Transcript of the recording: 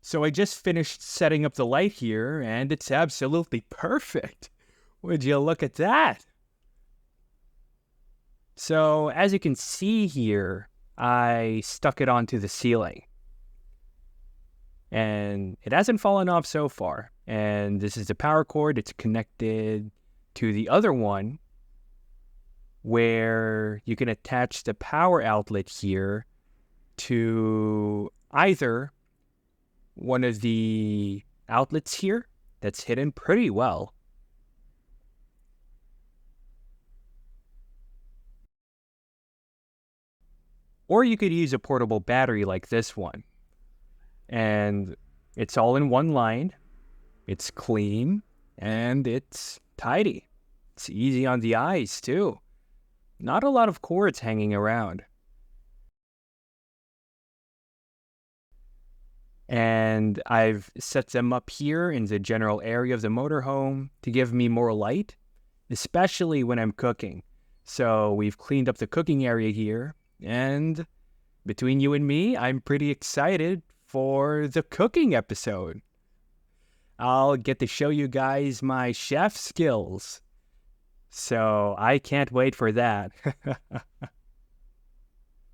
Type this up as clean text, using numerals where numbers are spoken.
So I just finished setting up the light here, and it's absolutely perfect. Would you look at that? So as you can see here, I stuck it onto the ceiling. And it hasn't fallen off so far. And this is the power cord. It's connected to the other one where you can attach the power outlet here to either one of the outlets here that's hidden pretty well. Or you could use a portable battery like this one. And it's all in one line. It's clean and it's tidy. It's easy on the eyes too. Not a lot of cords hanging around. And I've set them up here in the general area of the motorhome to give me more light, especially when I'm cooking. So we've cleaned up the cooking area here, and between you and me, I'm pretty excited for the cooking episode. I'll get to show you guys my chef skills. So I can't wait for that.